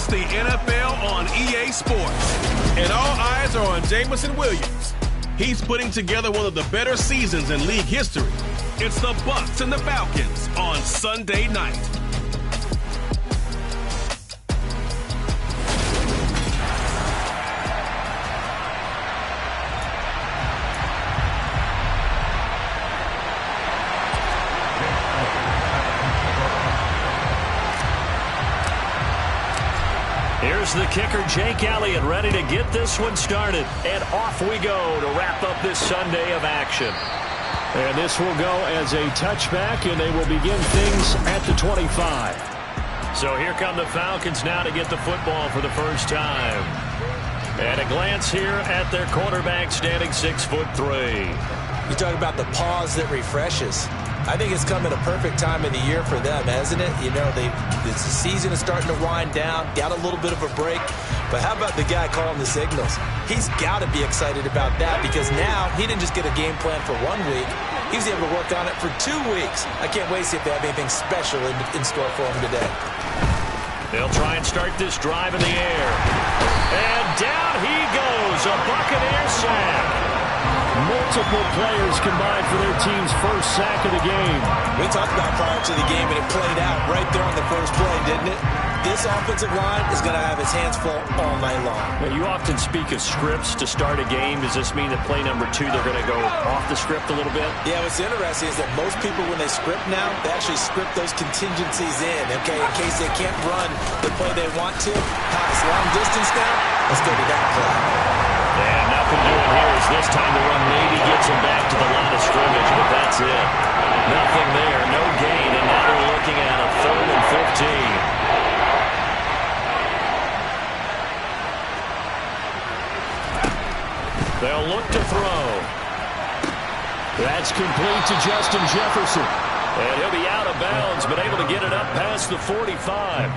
the NFL on EA Sports. And all eyes are on Jameson Williams. He's putting together one of the better seasons in league history. It's the Bucs and the Falcons on Sunday night. Here's the kicker, Jake Elliott, ready to get this one started. And off we go to wrap up this Sunday of action. And this will go as a touchback, and they will begin things at the 25. So here come the Falcons now to get the football for the first time. And a glance here at their quarterback, standing 6'3". You talk about the pause that refreshes. I think it's come at a perfect time of the year for them, hasn't it? You know, the season is starting to wind down, got a little bit of a break. But how about the guy calling the signals? He's got to be excited about that because now he didn't just get a game plan for 1 week. He was able to work on it for 2 weeks. I can't wait to see if they have anything special in store for him today. They'll try and start this drive in the air. And down he goes, a Buccaneer sack. Multiple players combined for their team's first sack of the game. We talked about prior to the game, and it played out right there on the first play, didn't it? This offensive line is going to have his hands full all night long. Now, you often speak of scripts to start a game. Does this mean that play number 2, they're going to go off the script a little bit? Yeah, what's interesting is that most people, when they script now, they actually script those contingencies in, okay, in case they can't run the play they want to. Pass long distance now, let's go to that play. And nothing doing here as this time the run maybe gets him back to the line of scrimmage, but that's it. Nothing there, no gain, and now they're looking at a 3rd and 15. They'll look to throw. That's complete to Justin Jefferson. And he'll be out of bounds, but able to get it up past the 45.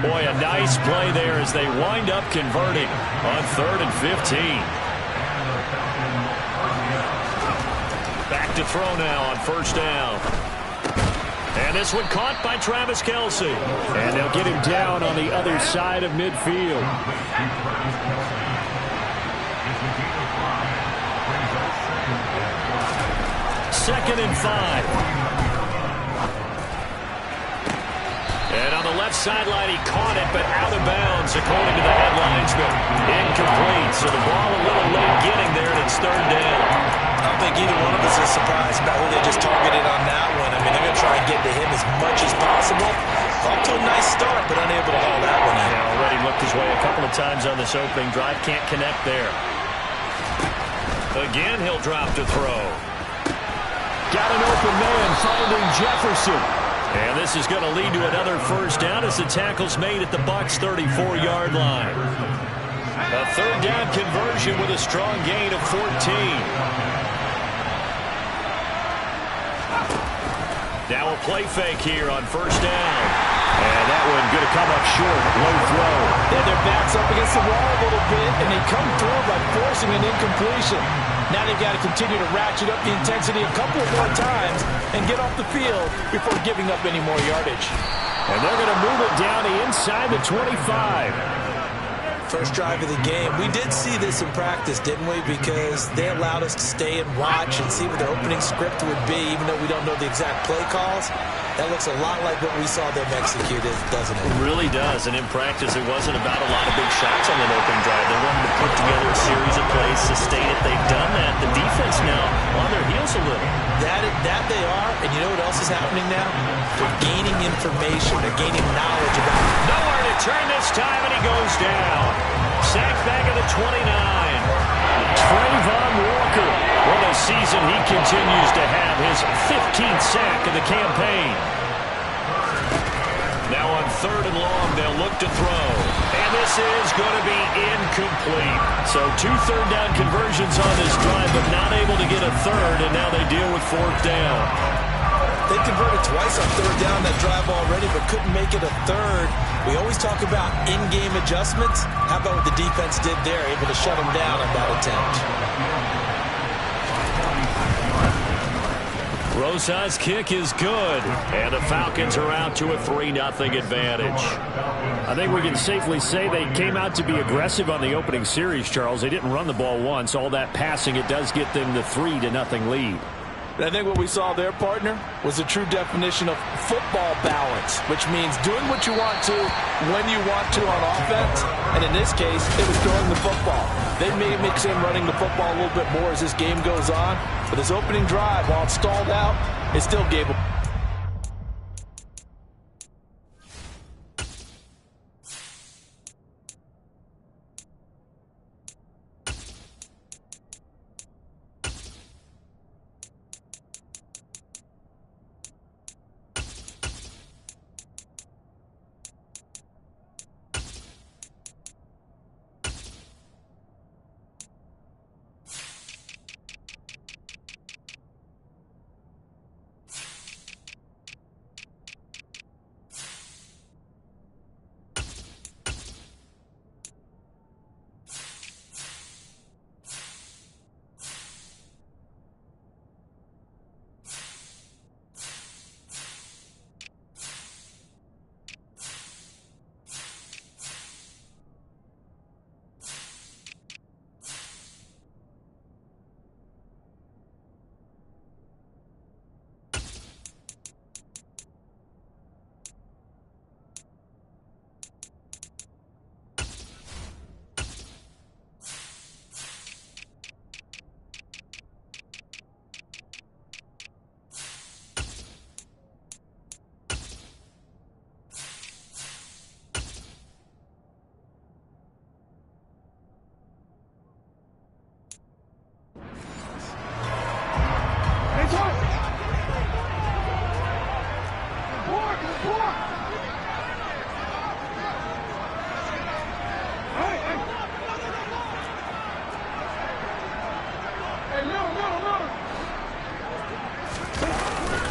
Boy, a nice play there as they wind up converting on 3rd and 15. Back to throw now on first down. And this one caught by Travis Kelce. And they'll get him down on the other side of midfield. Second and 5. And on the left sideline, he caught it, but out of bounds, according to the head linesman. Incomplete, so the ball a little late getting there, and it's 3rd down. I don't think either one of us is surprised about who they just targeted on that one. I mean, they're going to try and get to him as much as possible. Off to a nice start, but unable to haul that one in. Yeah, already looked his way a couple of times on this opening drive. Can't connect there. Again, he'll drop to throw. Got an open man, finding Jefferson. And this is going to lead to another first down as the tackle's made at the Bucs' 34-yard line. A 3rd down conversion with a strong gain of 14. Now a play fake here on first down. And that one going to come up short. Low throw. Yeah, their back's up against the wall a little bit, and they come through by forcing an incompletion. Now they've got to continue to ratchet up the intensity a couple more times and get off the field before giving up any more yardage. And they're going to move it down to inside the 25. First drive of the game. We did see this in practice, didn't we? Because they allowed us to stay and watch and see what their opening script would be, even though we don't know the exact play calls. That looks a lot like what we saw them execute, doesn't it? It really does. And in practice, it wasn't about a lot of big shots on that opening drive. They wanted to put together a series of plays, sustain it. They've done that. The defense now on their heels a little. That they are. And you know what else is happening now? They're gaining information. They're gaining knowledge about it. Nowhere to turn this time, and he goes down. Sacked back at the 29. Trayvon Walker. What a season he continues to have. His 15th sack of the campaign. Now on 3rd and long, they'll look to throw. And this is going to be incomplete. So 2 third down conversions on this drive, but not able to get a third, and now they deal with 4th down. They converted twice on 3rd down that drive already, but couldn't make it a 3rd. We always talk about in-game adjustments. How about what the defense did there, able to shut them down on that attempt? Rosa's kick is good, and the Falcons are out to a 3-0 advantage. I think we can safely say they came out to be aggressive on the opening series, Charles. They didn't run the ball once. All that passing, it does get them the 3-0 lead. I think what we saw there, partner, was a true definition of football balance, which means doing what you want to when you want to on offense. And in this case, it was throwing the football. They may mix in running the football a little bit more as this game goes on. But this opening drive, while it stalled out, it still gave them.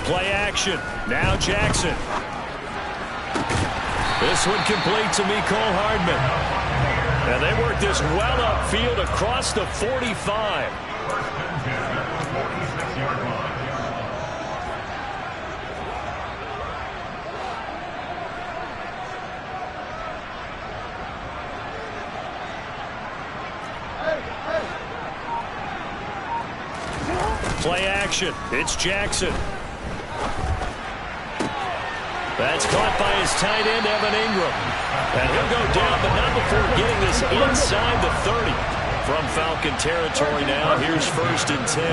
Play action. Now Jackson. This one complete to Mecole Hardman. And they work this well upfield across the 45. Play action. It's Jackson. That's caught by his tight end, Evan Ingram. And he'll go down, but not before getting this inside the 30. From Falcon territory now, here's 1st and 10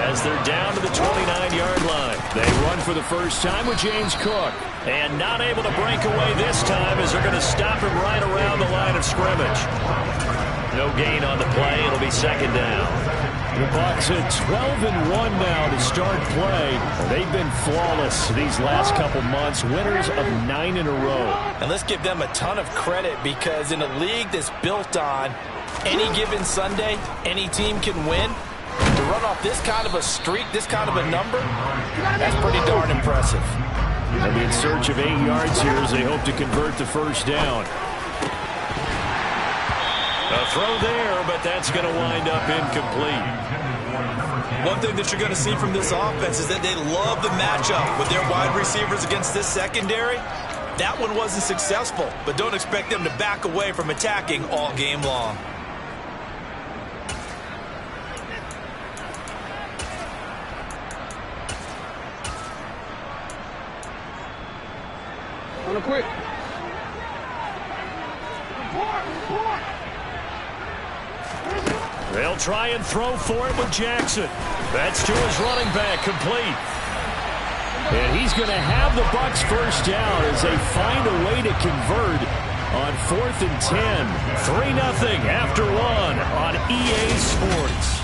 as they're down to the 29-yard line. They run for the first time with James Cook. And not able to break away this time as they're going to stop him right around the line of scrimmage. No gain on the play. It'll be 2nd down. The Bucs at 12-1 now to start play. They've been flawless these last couple months, winners of 9 in a row. And let's give them a ton of credit because in a league that's built on any given Sunday, any team can win. To run off this kind of a streak, this kind of a number, that's pretty darn impressive. They'll be in search of 8 yards here as they hope to convert the first down. A throw there, but that's going to wind up incomplete. One thing that you're going to see from this offense is that they love the matchup with their wide receivers against this secondary. That one wasn't successful, but don't expect them to back away from attacking all game long. On a quick. They'll try and throw for it with Jackson. That's to his running back, complete. And he's going to have the Bucs first down as they find a way to convert on 4th and 10. 3-0 after 1 on EA Sports.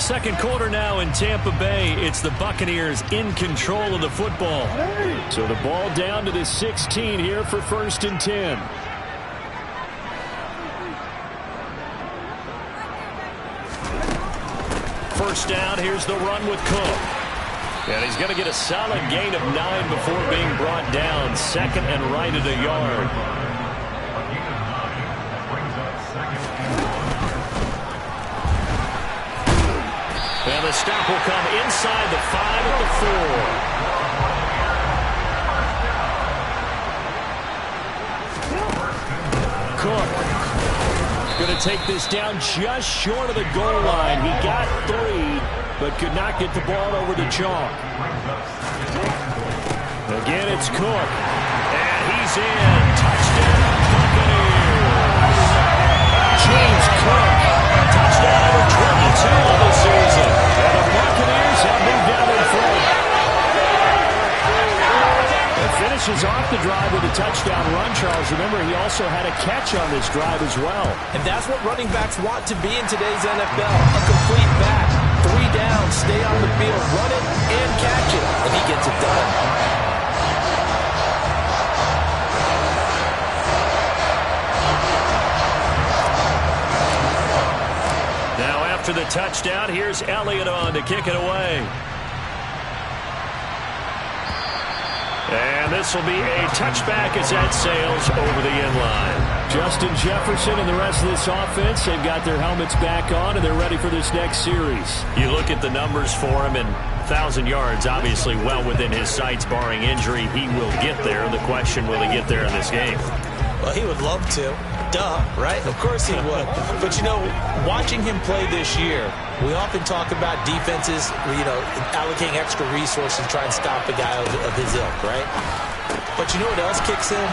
Second quarter now in Tampa Bay. It's the Buccaneers in control of the football. So the ball down to the 16 here for 1st and 10. First down, here's the run with Cook. And he's going to get a solid gain of 9 before being brought down. 2nd and right at a yard. And the stop will come inside the 5 at the 4. Cook going to take this down just short of the goal line. He got 3, but could not get the ball over the chalk. Again, it's Cook. And he's in. Touchdown, Buccaneers. James Cook. Touchdown number 22 of the season. And the Buccaneers have moved down in front. And finishes off the drive with a touchdown run, Charles. Remember, he also had a catch on this drive as well. And that's what running backs want to be in today's NFL. A complete back. 3 downs, stay on the field, run it, and catch it. And he gets it done. Now after the touchdown, here's Elliott on to kick it away. And this will be a touchback as that sails over the end line. Justin Jefferson and the rest of this offense, they've got their helmets back on, and they're ready for this next series. You look at the numbers for him, and 1,000 yards, obviously well within his sights, barring injury. He will get there. The question, will he get there in this game? Well, he would love to. Duh, right? Of course he would. But, you know, watching him play this year, we often talk about defenses, allocating extra resources to try and stop a guy of his ilk, right? But you know what else kicks in?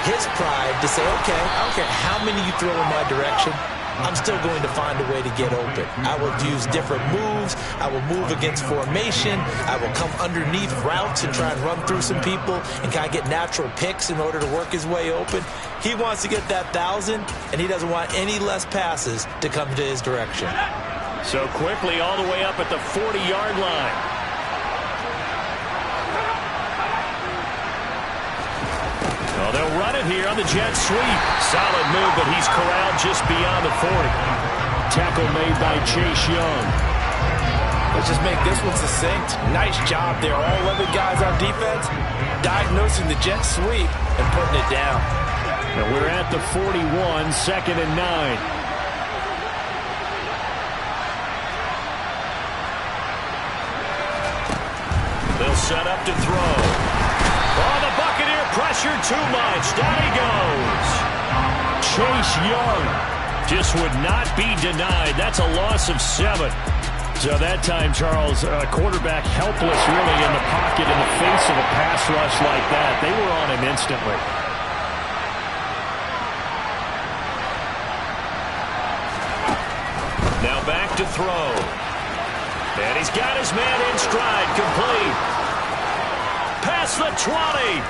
His pride to say, okay, I don't care how many you throw in my direction, I'm still going to find a way to get open. I will use different moves. I will move against formation. I will come underneath routes and try and run through some people and kind of get natural picks in order to work his way open. He wants to get that 1,000, and he doesn't want any less passes to come to his direction. So quickly all the way up at the 40-yard line. Oh, they'll run it here on the jet sweep. Solid move, but he's corralled just beyond the 40. Tackle made by Chase Young. Let's just make this one succinct. Nice job there. All 11 guys on defense diagnosing the jet sweep and putting it down. And we're at the 41, 2nd and 9. They'll set up to throw. Oh, the Buccaneer pressure too much. Down he goes. Chase Young just would not be denied. That's a loss of 7. So that time, Charles, quarterback helpless really in the pocket in the face of a pass rush like that. They were on him instantly. Now back to throw. And he's got his man in stride, complete. Past the 20.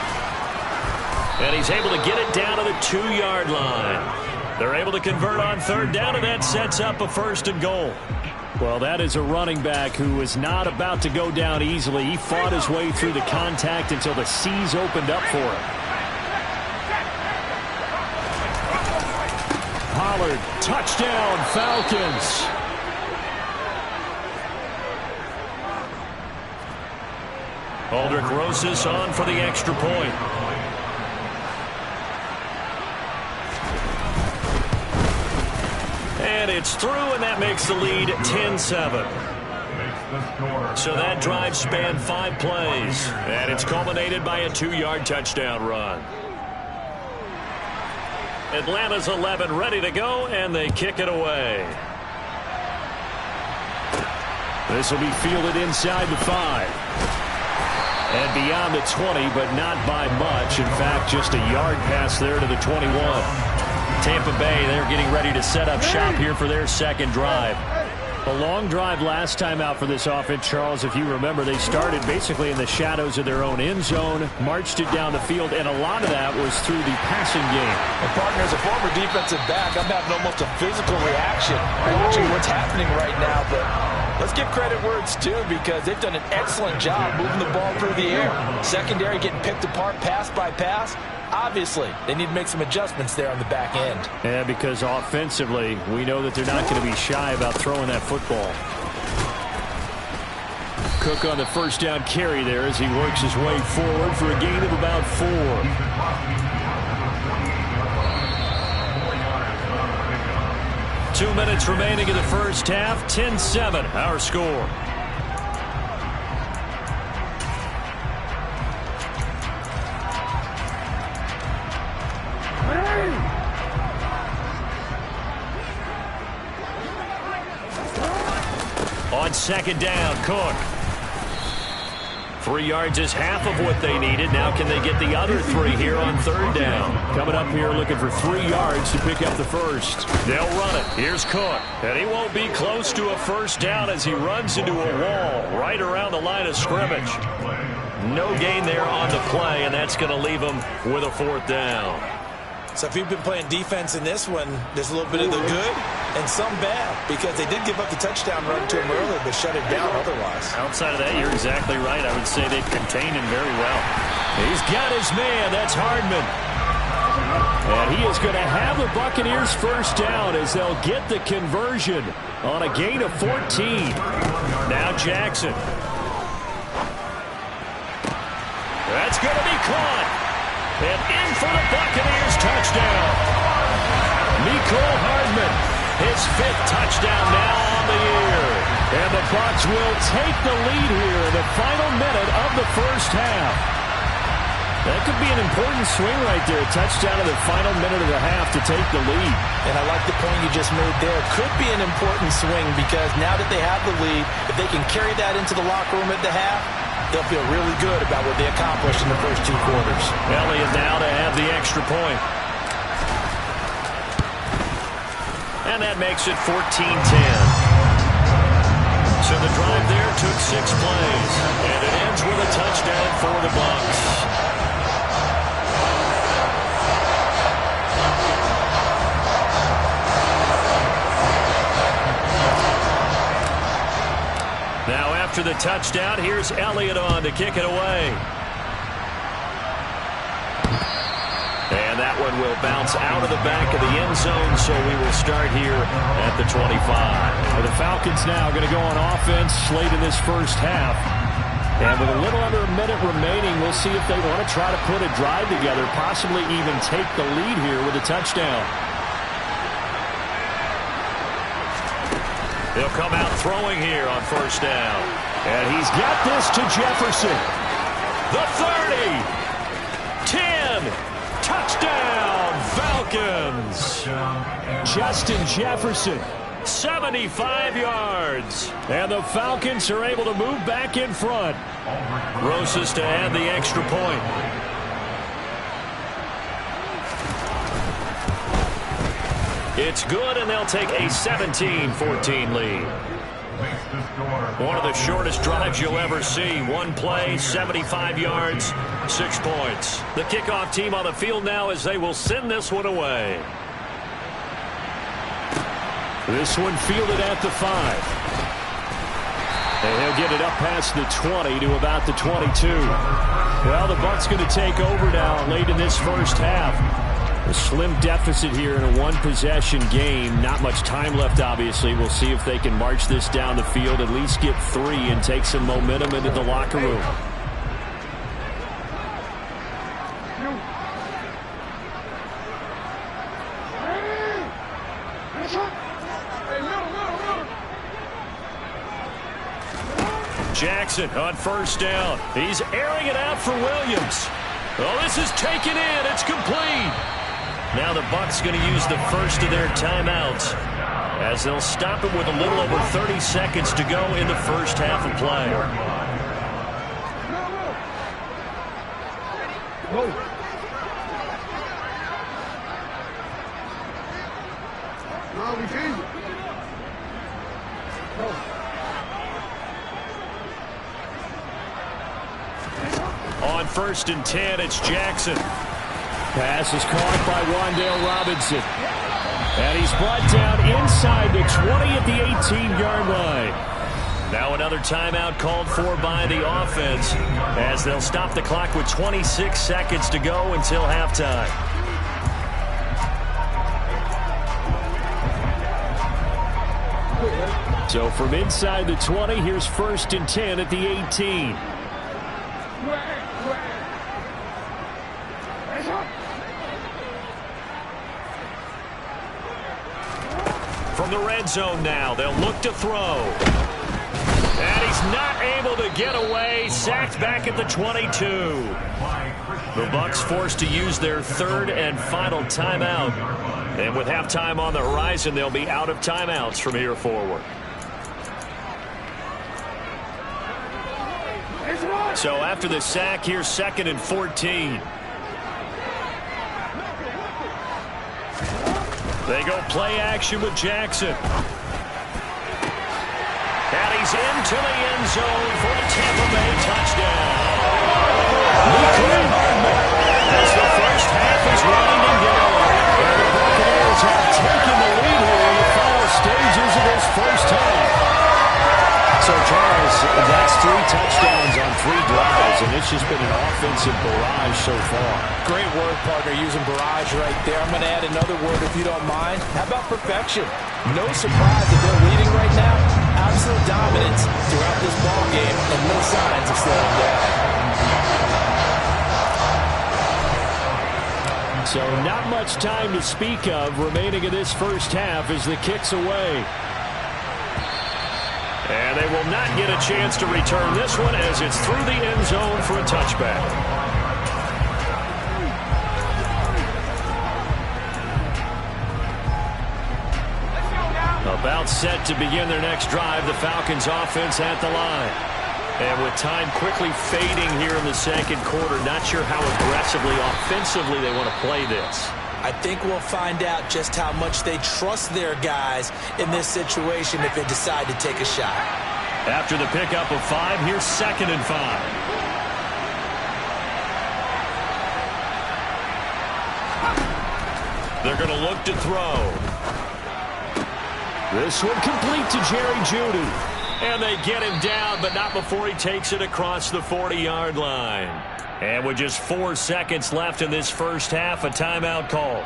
And he's able to get it down to the 2-yard line. They're able to convert on 3rd down, and that sets up a 1st and goal. Well, that is a running back who was not about to go down easily. He fought his way through the contact until the seas opened up for him. Pollard, touchdown, Falcons. Aldrich Rosas on for the extra point. And it's through, and that makes the lead 10-7. So that drive spanned 5 plays, and it's culminated by a 2-yard touchdown run. Atlanta's 11 ready to go, and they kick it away. This will be fielded inside the 5. And beyond the 20, but not by much. In fact, just a yard pass there to the 21. Tampa Bay, they're getting ready to set up shop here for their 2nd drive. A long drive last time out for this offense, Charles. If you remember, they started basically in the shadows of their own end zone, marched it down the field, and a lot of that was through the passing game. And partner, as a former defensive back, I'm having almost a physical reaction watching what's happening right now. But let's give credit where it's due, because they've done an excellent job moving the ball through the air. Secondary getting picked apart pass by pass. Obviously, they need to make some adjustments there on the back end. Yeah, because offensively, we know that they're not going to be shy about throwing that football. Cook on the 1st down carry there as he works his way forward for a gain of about 4. 2 minutes remaining in the first half. 10-7, our score. On second down, Cook. 3 yards is half of what they needed. Now can they get the other 3 here on third down? Coming up here looking for 3 yards to pick up the first. They'll run it. Here's Cook. And he won't be close to a first down as he runs into a wall right around the line of scrimmage. No gain there on the play, and that's going to leave him with a 4th down. So if you've been playing defense in this one, there's a little bit of the good and some bad, because they did give up the touchdown run to him earlier, but shut it down otherwise. Outside of that, you're exactly right. I would say they've contained him very well. He's got his man. That's Hardman. And he is going to have the Buccaneers first down as they'll get the conversion on a gain of 14. Now Jackson. That's going to be caught. And in for the Buccaneers touchdown. Mecole Hardman, his 5th touchdown now on the year. And the Bucs will take the lead here in the final minute of the first half. That could be an important swing right there. A touchdown in the final minute of the half to take the lead. And I like the point you just made there. Could be an important swing because now that they have the lead, if they can carry that into the locker room at the half, they'll feel really good about what they accomplished in the first 2 quarters. Elliott now to have the extra point. And that makes it 14-10. So the drive there took 6 plays. And it ends with a touchdown for the Bucs. Now after the touchdown, here's Elliott on to kick it away. And that one will bounce out of the back of the end zone, so we will start here at the 25. Well, the Falcons now going to go on offense late in this first half. And with a little under a minute remaining, we'll see if they want to try to put a drive together, possibly even take the lead here with a touchdown. He'll come out throwing here on first down. And he's got this to Jefferson. The 30. 10. Touchdown, Falcons. Justin Jefferson. 75 yards. And the Falcons are able to move back in front. Rosas to add the extra point. It's good, and they'll take a 17-14 lead. One of the shortest drives you'll ever see. 1 play, 75 yards, 6 points. The kickoff team on the field now as they will send this one away. This one fielded at the 5. And he'll get it up past the 20 to about the 22. Well, the Bucs going to take over now late in this first half. A slim deficit here in a 1-possession game. Not much time left, obviously. We'll see if they can march this down the field, at least get 3 and take some momentum into the locker room. Jackson on first down. He's airing it out for Williams. Oh, this is taken in. It's complete. Now the Bucs going to use the first of their timeouts as they'll stop him with a little over 30 seconds to go in the first half of play. On 1st and 10, it's Jackson. Pass is caught by Wan'Dale Robinson. And he's brought down inside the 20 at the 18-yard line. Now another timeout called for by the offense as they'll stop the clock with 26 seconds to go until halftime. So from inside the 20, here's 1st and 10 at the 18. From the red zone now. They'll look to throw. And he's not able to get away. Sacked back at the 22. The Bucs forced to use their third and final timeout. And with halftime on the horizon, they'll be out of timeouts from here forward. So after the sack, here's 2nd and 14. They go play action with Jackson. And he's into the end zone for a Tampa Bay touchdown. As the first half is winding down, and the Buccaneers have taken the lead here in the final stages of this first half. So, Charles, that's 3 touchdowns on 3 drives, and it's just been an offensive barrage so far. Great work, partner, using barrage right there. I'm going to add another word if you don't mind. How about perfection? No surprise that they're leading right now. Absolute dominance throughout this ball game, and no signs of slowing down. So not much time to speak of remaining in this first half as the kick's away. And they will not get a chance to return this one as it's through the end zone for a touchback. About set to begin their next drive, the Falcons offense at the line. And with time quickly fading here in the second quarter, not sure how aggressively, offensively they want to play this. I think we'll find out just how much they trust their guys in this situation if they decide to take a shot. After the pickup of 5, here's 2nd and 5. They're going to look to throw. This one complete to Jerry Jeudy. And they get him down, but not before he takes it across the 40-yard line. And with just 4 seconds left in this first half, a timeout call.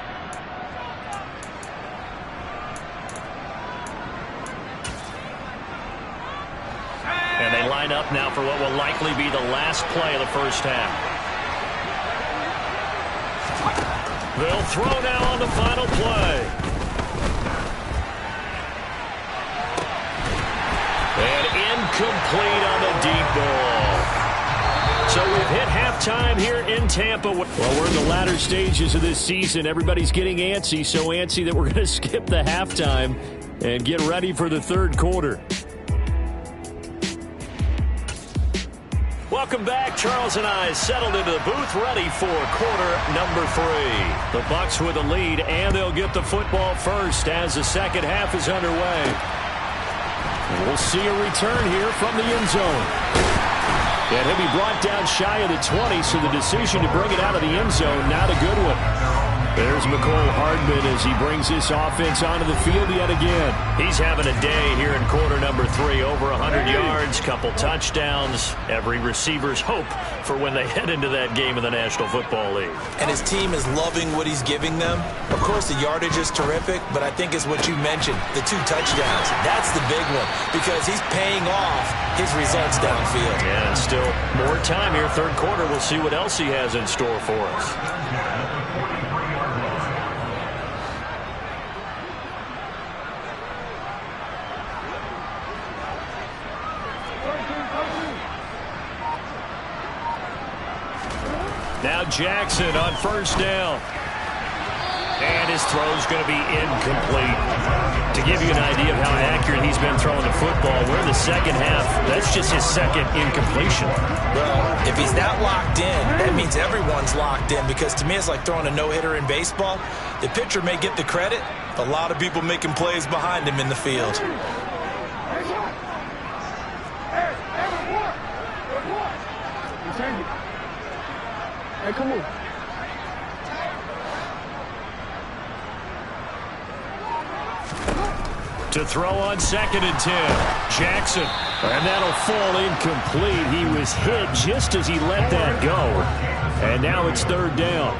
And they line up now for what will likely be the last play of the first half. They'll throw now on the final play. And incomplete on the deep ball. So we've hit halftime here in Tampa. Well, we're in the latter stages of this season. Everybody's getting antsy, so antsy that we're going to skip the halftime and get ready for the third quarter. Welcome back. Charles and I settled into the booth, ready for quarter number 3. The Bucs with a lead, and they'll get the football first as the second half is underway. And we'll see a return here from the end zone. And he'll be brought down shy of the 20, so the decision to bring it out of the end zone, not a good one. There's McCole Hardman as he brings this offense onto the field yet again. He's having a day here in quarter number 3. Over 100 yards, couple touchdowns. Every receiver's hope for when they head into that game in the National Football League. And his team is loving what he's giving them. Of course, the yardage is terrific, but I think it's what you mentioned, the 2 touchdowns. That's the big one because he's paying off his results downfield. Yeah, and still more time here. Third quarter, we'll see what else he has in store for us. Now Jackson on first down. And his throw's going to be incomplete. To give you an idea of how accurate he's been throwing the football, we're in the second half. That's just his second incompletion. Well, if he's not locked in, that means everyone's locked in because to me it's like throwing a no-hitter in baseball. The pitcher may get the credit, but a lot of people making plays behind him in the field. Hey, come on. To throw on 2nd and 10. Jackson. And that'll fall incomplete. He was hit just as he let that go. And now it's 3rd down.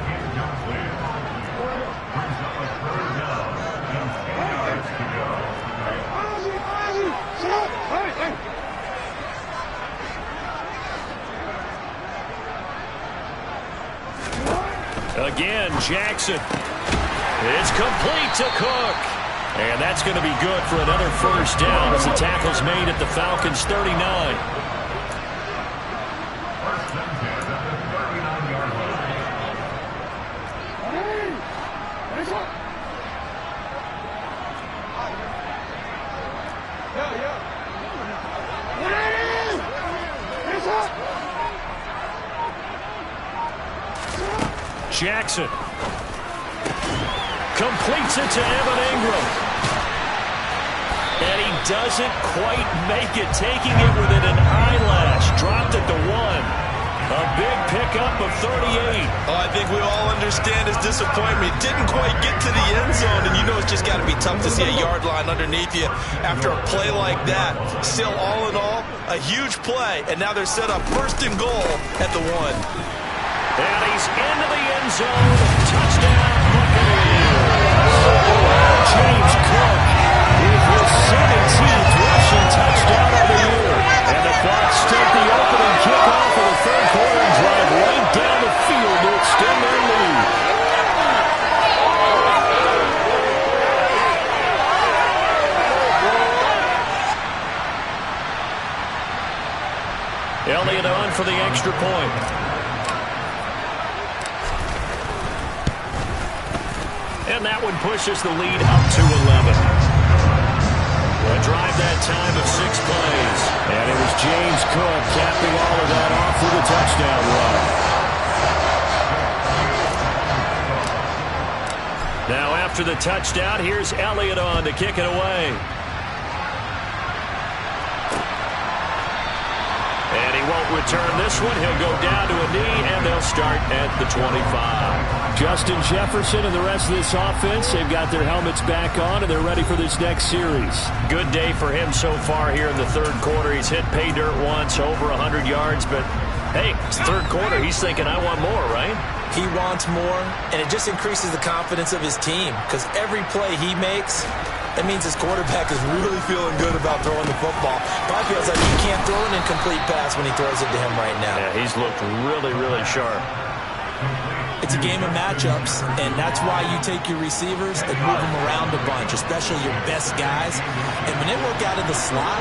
Again, Jackson. It's complete to Cook. And that's going to be good for another first down as the tackle's made at the Falcons' 39. Jackson completes it to Evan Ingram. And he doesn't quite make it, taking it within an eyelash. Dropped at the 1. A big pickup of 38. Oh, I think we all understand his disappointment. He didn't quite get to the end zone, and you know it's just got to be tough to see a yard line underneath you after a play like that. Still, all in all, a huge play, and now they're set up first and goal at the 1. And he's into the end zone. Touchdown, Buccaneers. James Cook with his 17th rushing touchdown of the year. And the Bucs take the opening kickoff of the third quarter and drive right down the field to extend their lead. Elliott on for the extra point. And that one pushes the lead up to 11. A drive that time of 6 plays. And it was James Cook capping all of that off with a touchdown run. Now after the touchdown, here's Elliott on to kick it away. And he won't return this one. He'll go down to a knee, and they'll start at the 25. Justin Jefferson and the rest of this offense, they've got their helmets back on, and they're ready for this next series. Good day for him so far here in the third quarter. He's hit pay dirt once, over 100 yards, but hey, it's third quarter. He's thinking, I want more, right? He wants more, and it just increases the confidence of his team because every play he makes, that means his quarterback is really feeling good about throwing the football. Probably feels like he can't throw an incomplete pass when he throws it to him right now. Yeah, he's looked really, really sharp. It's a game of matchups, and that's why you take your receivers and move them around a bunch, especially your best guys. And when they work out of the slot,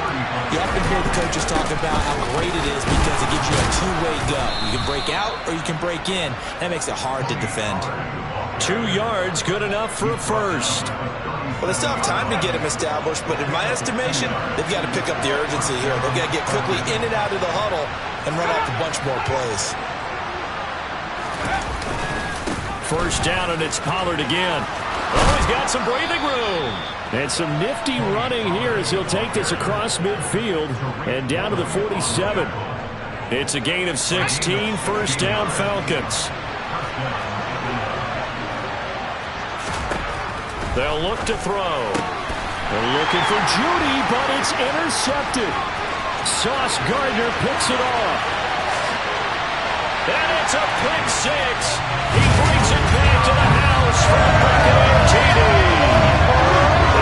you often hear the coaches talk about how great it is because it gives you a two-way go. You can break out or you can break in. That makes it hard to defend. 2 yards, good enough for a first. Well, they still have time to get him established, but in my estimation, they've got to pick up the urgency here. They've got to get quickly in and out of the huddle and run off a bunch more plays. First down, and it's Pollard again. Oh, he's got some breathing room. And some nifty running here as he'll take this across midfield and down to the 47. It's a gain of 16, first down Falcons. They'll look to throw. They're looking for Judy, but it's intercepted. Sauce Gardner picks it off. And it's a pick six. He brings it back to the house for a Buccaneer TD.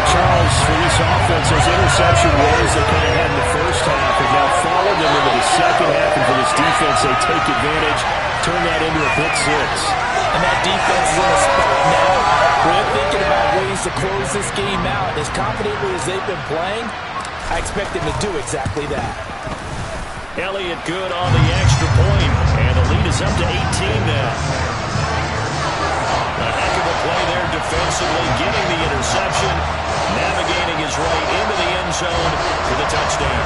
Charles, for this offense, those interception wins they kind of had in the first half have now followed them into the second half. And for this defense, they take advantage, turn that into a pick six. And that defense is in a spot now where they're thinking about ways to close this game out. As confidently as they've been playing, I expect them to do exactly that. Elliott good on the extra point, and the lead is up to 18 now. A heck of a play there defensively, getting the interception, navigating his way into the end zone for the touchdown.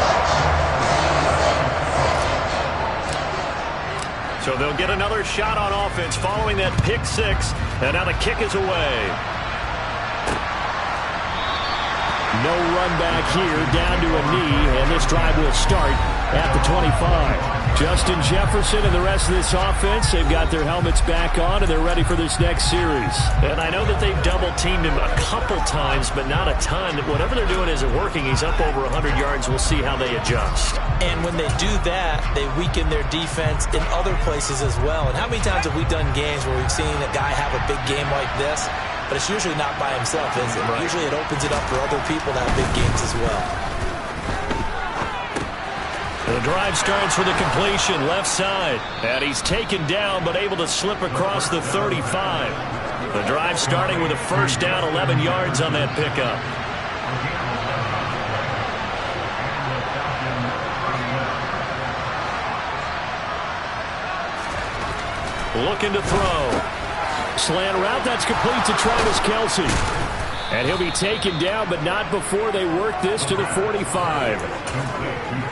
So they'll get another shot on offense following that pick six, and now the kick is away. No run back here, down to a knee, and this drive will start at the 25. Justin Jefferson and the rest of this offense, they've got their helmets back on, and they're ready for this next series. And I know that they've double-teamed him a couple times, but not a ton. Whatever they're doing isn't working. He's up over 100 yards. We'll see how they adjust. And when they do that, they weaken their defense in other places as well. And how many times have we done games where we've seen a guy have a big game like this? But it's usually not by himself, is it? Right. Usually it opens it up for other people to have big games as well. The drive starts with a completion left side. And he's taken down but able to slip across the 35. The drive starting with a first down, 11 yards on that pickup. looking to throw. Slant route, that's complete to Travis Kelce. And he'll be taken down, but not before they work this to the 45.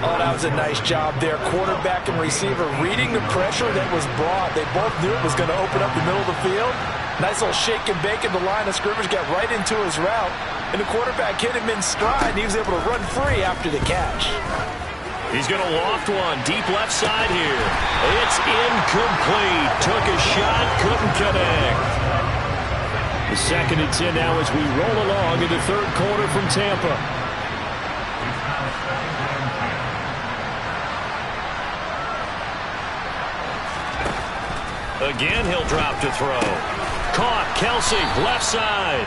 Oh, that was a nice job there. Quarterback and receiver reading the pressure that was brought. They both knew it was going to open up the middle of the field. Nice little shake and bake in the line of scrimmage, got right into his route. And the quarterback hit him in stride, and he was able to run free after the catch. He's going to loft one, deep left side here. It's incomplete. Took a shot, couldn't connect. The 2nd and 10 now as we roll along in the 3rd quarter from Tampa. Again, he'll drop to throw. Caught, Kelce, left side.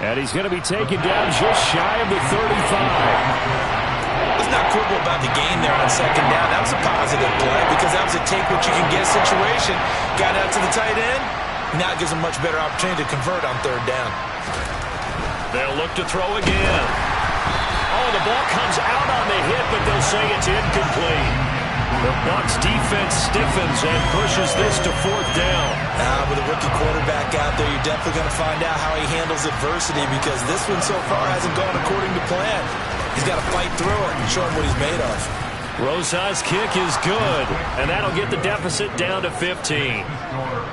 And he's going to be taken down just shy of the 35. Let's not quibble about the gain there on 2nd down. That was a positive play because that was a take-what-you-can-get situation. Got out to the tight end. Now it gives them much better opportunity to convert on 3rd down. They'll look to throw again. Oh, the ball comes out on the hit, but they'll say it's incomplete. The Bucs defense stiffens and pushes this to 4th down. With a rookie quarterback out there, you're definitely going to find out how he handles adversity because this one so far hasn't gone according to plan. He's got to fight through it and show him what he's made of. Rosa's kick is good, and that'll get the deficit down to 15.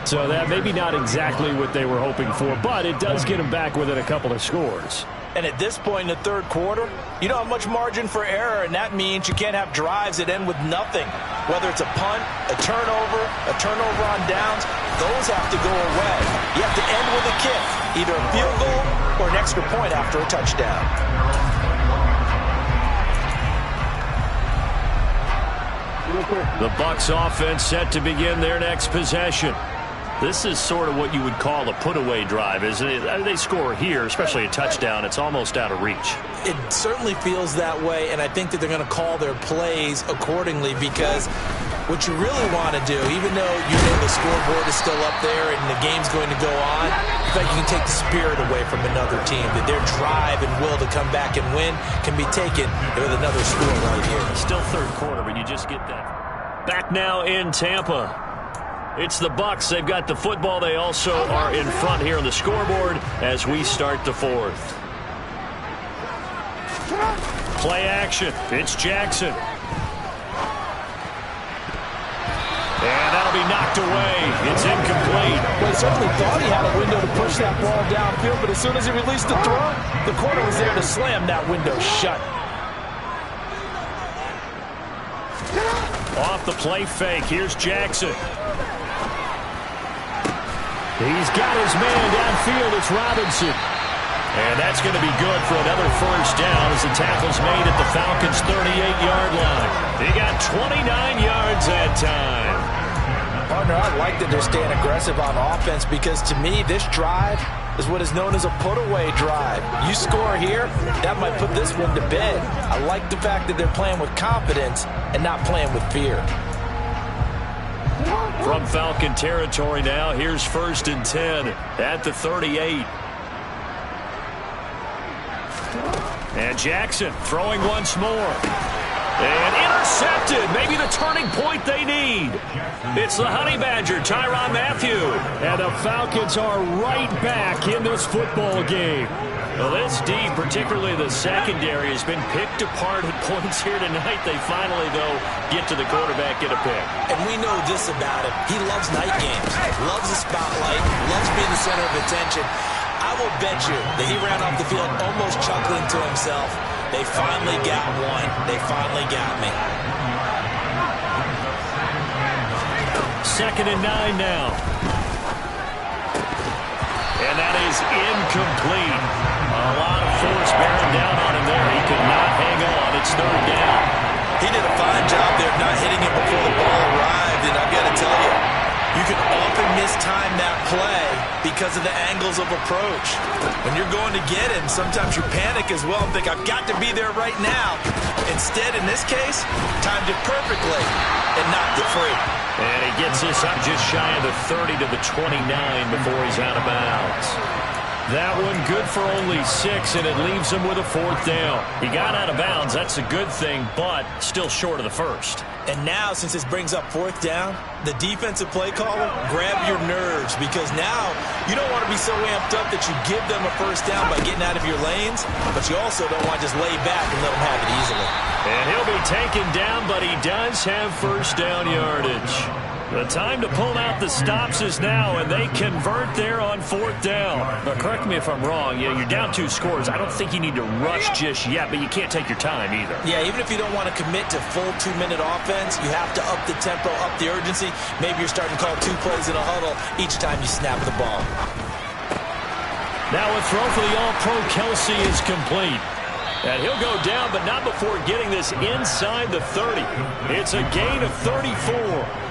So that maybe not exactly what they were hoping for, but it does get them back within a couple of scores. And at this point in the 3rd quarter, you don't have much margin for error, and that means you can't have drives that end with nothing. Whether it's a punt, a turnover on downs, those have to go away. You have to end with a kick, either a field goal or an extra point after a touchdown. The Bucs offense set to begin their next possession. This is sort of what you would call a put-away drive, isn't it? They score here, especially a touchdown. It's almost out of reach. It certainly feels that way, and I think that they're going to call their plays accordingly because what you really want to do, even though you know the scoreboard is still up there and the game's going to go on, in fact, you can take the spirit away from another team, that their drive and will to come back and win can be taken with another score right here. Still 3rd quarter, but you just get that. Back now in Tampa. It's the Bucs. They've got the football. They also are in front here on the scoreboard as we start the 4th. Play action. It's Jackson. And that'll be knocked away. It's incomplete. Well, he certainly thought he had a window to push that ball downfield, but as soon as he released the throw, the corner was there to slam that window shut. Off the play fake. Here's Jackson. He's got his man downfield. It's Robinson. And that's going to be good for another 1st down as the tackle's made at the Falcons' 38-yard line. They got 29 yards that time. Partner, I like that they're staying aggressive on offense because to me, this drive is what is known as a put-away drive. You score here, that might put this one to bed. I like the fact that they're playing with confidence and not playing with fear. From Falcon territory now, here's 1st and 10 at the 38. And Jackson throwing once more. And intercepted. Maybe the turning point they need. It's the Honey Badger, Tyrann Mathieu. And the Falcons are right back in this football game. Well, this D, particularly the secondary, has been picked apart at points here tonight. They finally, though, get to the quarterback, get a pick. And we know this about him. He loves night games, loves the spotlight, loves being the center of attention. I will bet you that he ran off the field almost chuckling to himself. They finally got one. They finally got me. 2nd and 9 now. And that is incomplete. A lot of force bearing down on him there. He could not hang on. It's 3rd down. He did a fine job there not hitting it before the ball arrived. And I've got to tell you, you can often mistime that play because of the angles of approach. When you're going to get him, sometimes you panic as well and think, I've got to be there right now. Instead, in this case, timed it perfectly and knocked it free. And he gets this up just shy of the 30 to the 29 before he's out of bounds. That one good for only 6, and it leaves him with a 4th down. He got out of bounds. That's a good thing, but still short of the 1st. And now, since this brings up fourth down, the defensive play caller, grab your nerves, because now you don't want to be so amped up that you give them a first down by getting out of your lanes, but you also don't want to just lay back and let them have it easily. And he'll be taken down, but he does have first down yardage. The time to pull out the stops is now, and they convert there on fourth down. Now, correct me if I'm wrong. You're down 2 scores. I don't think you need to rush just yet, but you can't take your time either. Yeah, even if you don't want to commit to full 2-minute offense, you have to up the tempo, up the urgency. Maybe you're starting to call 2 plays in a huddle each time you snap the ball. Now a throw for the All-Pro Kelsey is complete. And he'll go down, but not before getting this inside the 30. It's a gain of 34.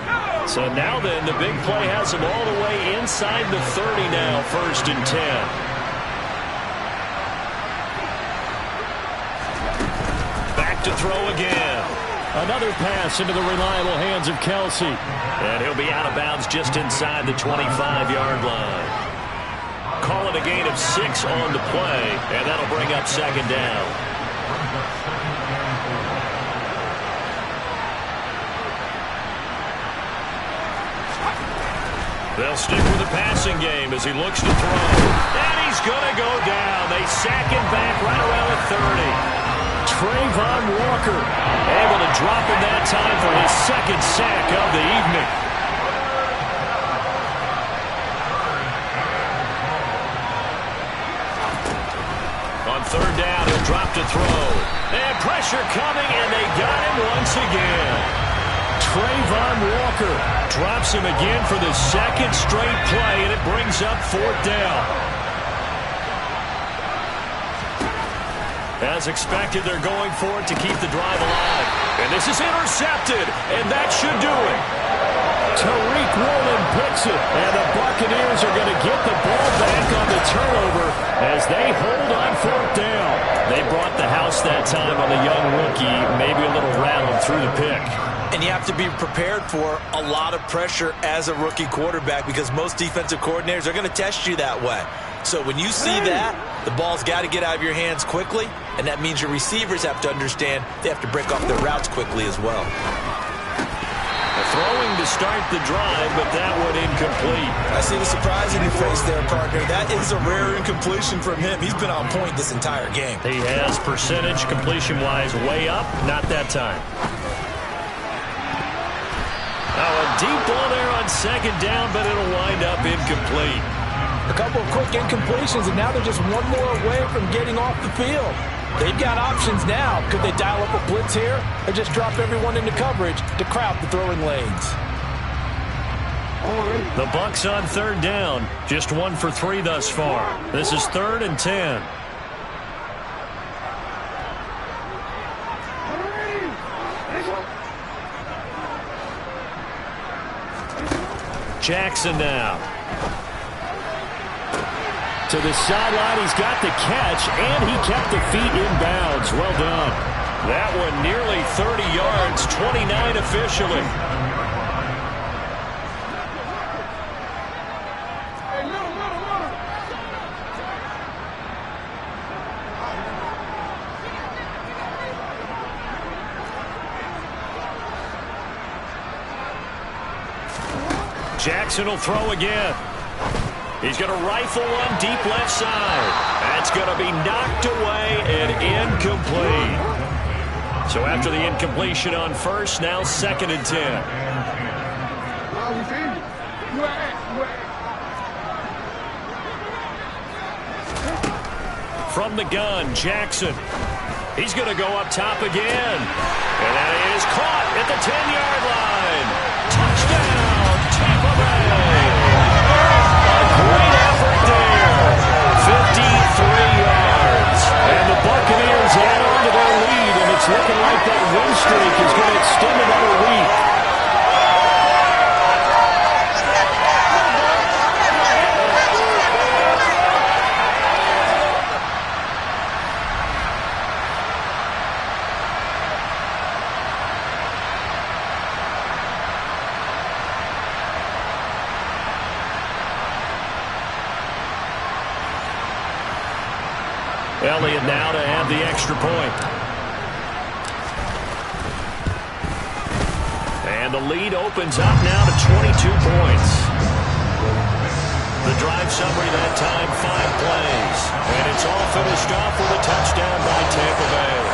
So now then, the big play has him all the way inside the 30 now, 1st and 10. Back to throw again. Another pass into the reliable hands of Kelsey. And he'll be out of bounds just inside the 25-yard line. Call it a gain of 6 on the play, and that'll bring up 2nd down. They'll stick with the passing game as he looks to throw. And he's going to go down. They sack him back right around the 30. Trayvon Walker able to drop him that time for his 2nd sack of the evening. On 3rd down, he'll drop to throw. And pressure coming, and they got him once again. Trayvon Walker drops him again for the 2nd straight play, and it brings up 4th down. As expected, they're going for it to keep the drive alive. And this is intercepted, and that should do it. Tariq Woolen picks it, and the Buccaneers are going to get the ball back on the turnover as they hold on 4th down. They brought the house that time on the young rookie, maybe a little rattled through the pick. And you have to be prepared for a lot of pressure as a rookie quarterback, because most defensive coordinators are going to test you that way. So when you see that, the ball's got to get out of your hands quickly, and that means your receivers have to understand they have to break off their routes quickly as well. Throwing to start the drive, but that one incomplete. I see the surprise in your face there, partner. That is a rare incompletion from him. He's been on point this entire game. He has percentage completion-wise way up, not that time. Now a deep ball there on 2nd down, but it'll wind up incomplete. A couple of quick incompletions, and now they're just one more away from getting off the field. They've got options now. Could they dial up a blitz here or just drop everyone into coverage to crowd the throwing lanes? The Bucs on 3rd down. Just 1 for 3 thus far. This is 3rd and 10. Jackson now. To the sideline, he's got the catch, and he kept the feet in bounds. Well done. That one nearly 30 yards, 29 officially. Jackson will throw again. He's going to rifle one deep left side. That's going to be knocked away and incomplete. So after the incompletion on 1st, now 2nd and 10. From the gun, Jackson. He's going to go up top again. And that is caught at the 10-yard line. Touchdown, Tampa Bay. Great effort there. 53 yards. And the Buccaneers add on to their lead, and it's looking like that win streak is going to extend another week. Elliott now to add the extra point. And the lead opens up now to 22 points. The drive summary that time, 5 plays. And it's all finished off with a touchdown by Tampa Bay.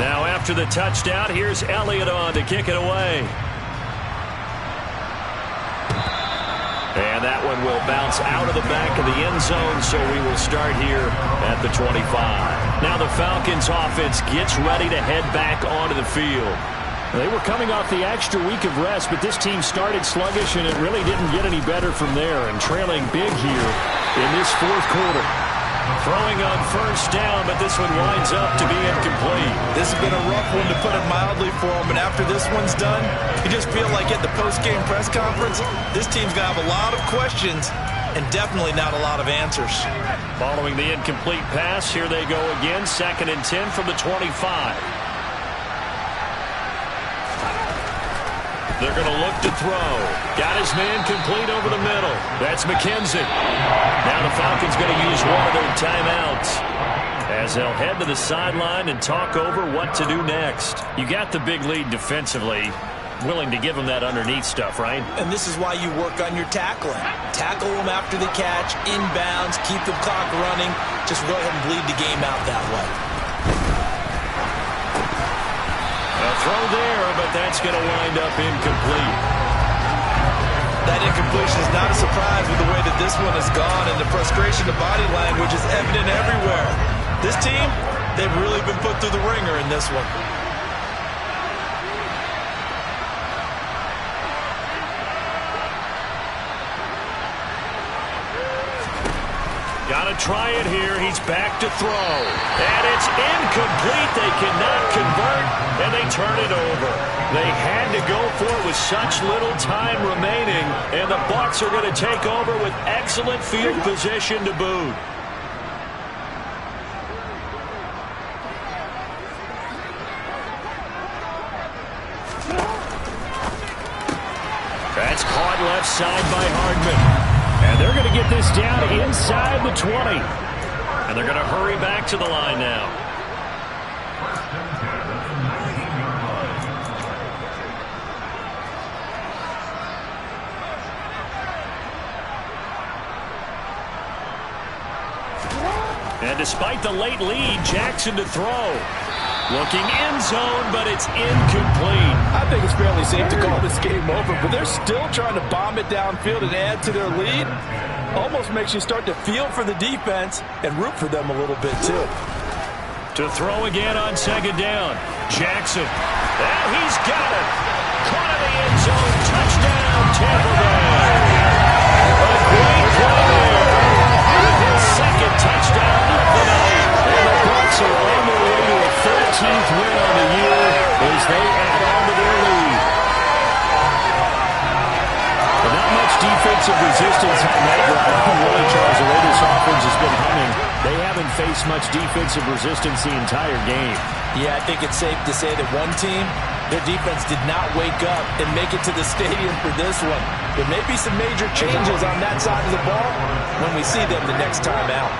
Now after the touchdown, here's Elliott on to kick it away. And that one will bounce out of the back of the end zone, so we will start here at the 25. Now the Falcons offense gets ready to head back onto the field. They were coming off the extra week of rest, but this team started sluggish, and it really didn't get any better from there, and trailing big here in this fourth quarter. Throwing on first down, but this one winds up to be incomplete. This has been a rough one, to put it mildly, for him. And after this one's done, you just feel like at the post-game press conference, this team's going to have a lot of questions and definitely not a lot of answers. Following the incomplete pass, here they go again. 2nd and 10 from the 25. They're going to look to throw. Got his man complete over the middle. That's McKenzie. Now the Falcons going to use one of their timeouts as they'll head to the sideline and talk over what to do next. You got the big lead defensively. Willing to give them that underneath stuff, right? And this is why you work on your tackling. Tackle them after the catch, inbounds, keep the clock running. Just go ahead and bleed the game out that way. A throw there, but that's going to wind up incomplete. That incompletion is not a surprise with the way that this one has gone, and the frustration of body language is evident everywhere. This team, they've really been put through the ringer in this one. Got to try it here. He's back to throw. And it's incomplete. They cannot convert, and they turn it over. They had to go for it with such little time remaining, and the Bucs are going to take over with excellent field position to boot. That's caught left side by Hardman. And they're going to get this down inside the 20. And they're going to hurry back to the line now. And despite the late lead, Jackson to throw. Looking end zone, but it's incomplete. I think it's fairly safe to call this game over, but they're still trying to bomb it downfield and add to their lead. Almost makes you start to feel for the defense and root for them a little bit, too. To throw again on 2nd down. Jackson. And he's got it. Caught in the end zone. Touchdown, Tampa Bay. A great play there. His 2nd touchdown of the night. And the Bucs are on their way to a 13th win on the year as they add on to their lead. But not much defensive resistance on that drive. Really, Charles, the way this offense has been humming, they haven't faced much defensive resistance the entire game. Yeah, I think it's safe to say that one team, their defense did not wake up and make it to the stadium for this one. There may be some major changes on that side of the ball when we see them the next time out.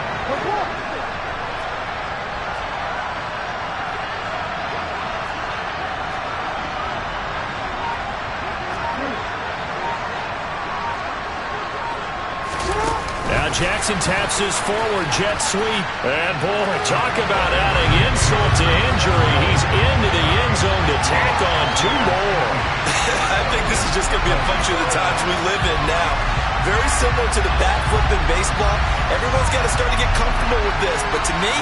Jackson taps his forward jet sweep. And boy, talk about adding insult to injury. He's into the end zone to tack on 2 more. I think this is just going to be a function of the times we live in now. Very similar to the bat flip in baseball. Everyone's got to start to get comfortable with this. But to me,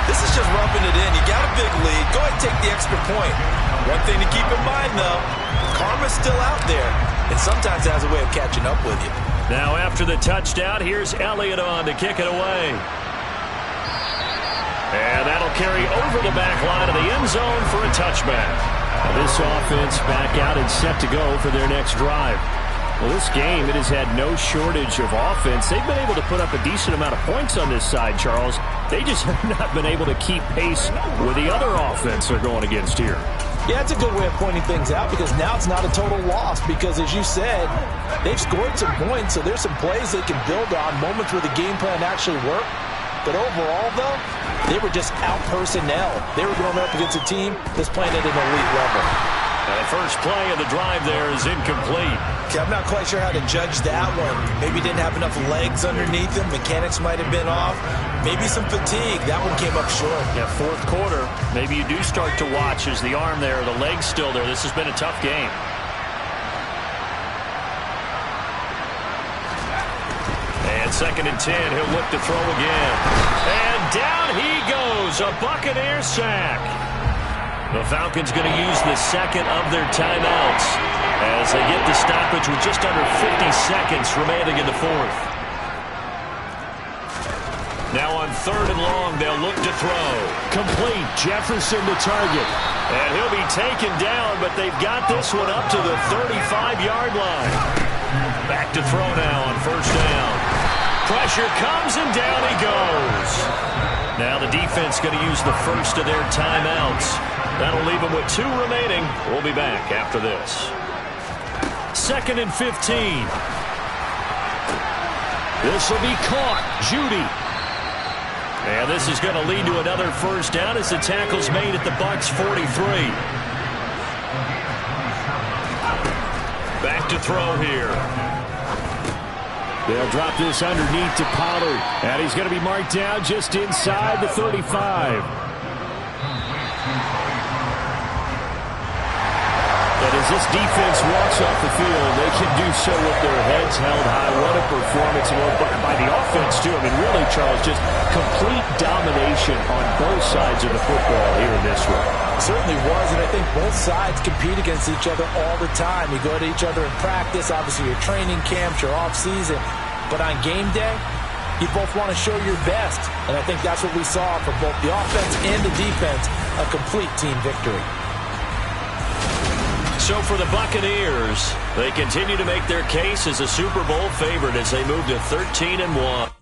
this is just roughing it in. You got a big lead. Go ahead and take the extra point. One thing to keep in mind, though, karma's still out there. And sometimes it has a way of catching up with you. Now after the touchdown, here's Elliott on to kick it away. And that'll carry over the back line of the end zone for a touchback. This offense back out and set to go for their next drive. Well, this game, it has had no shortage of offense. They've been able to put up a decent amount of points on this side, Charles. They just have not been able to keep pace with the other offense they're going against here. Yeah, it's a good way of pointing things out because now it's not a total loss because, as you said, they've scored some points, so there's some plays they can build on, moments where the game plan actually worked. But overall, though, they were just out-personnel. They were going up against a team that's playing at an elite level. And the first play of the drive there is incomplete. Okay, I'm not quite sure how to judge that one. Maybe didn't have enough legs underneath him. Mechanics might have been off. Maybe some fatigue. That one came up short. Yeah, fourth quarter. Maybe you do start to watch as the arm there, the leg's still there. This has been a tough game. And 2nd and 10. He'll look to throw again. And down he goes. A Buccaneer sack. The Falcons going to use the second of their timeouts as they get the stoppage with just under 50 seconds remaining in the fourth. Now on 3rd and long, they'll look to throw. Complete. Jefferson to target. And he'll be taken down, but they've got this one up to the 35-yard line. Back to throw now on 1st down. Pressure comes, and down he goes. Now the defense going to use the first of their timeouts. That'll leave them with 2 remaining. We'll be back after this. 2nd and 15. This will be caught. Judy. And this is going to lead to another 1st down as the tackle's made at the Bucs 43. Back to throw here. They'll drop this underneath to Pollard. And he's going to be marked down just inside the 35. And as this defense walks off the field, they can do so with their heads held high. What a performance by the offense, too. I mean, really, Charles, just complete domination on both sides of the football here in this one. Certainly was, and I think both sides compete against each other all the time. You go to each other in practice, obviously your training camps, your off-season, but on game day, you both want to show your best, and I think that's what we saw from both the offense and the defense, a complete team victory. So for the Buccaneers, they continue to make their case as a Super Bowl favorite as they move to 13-1.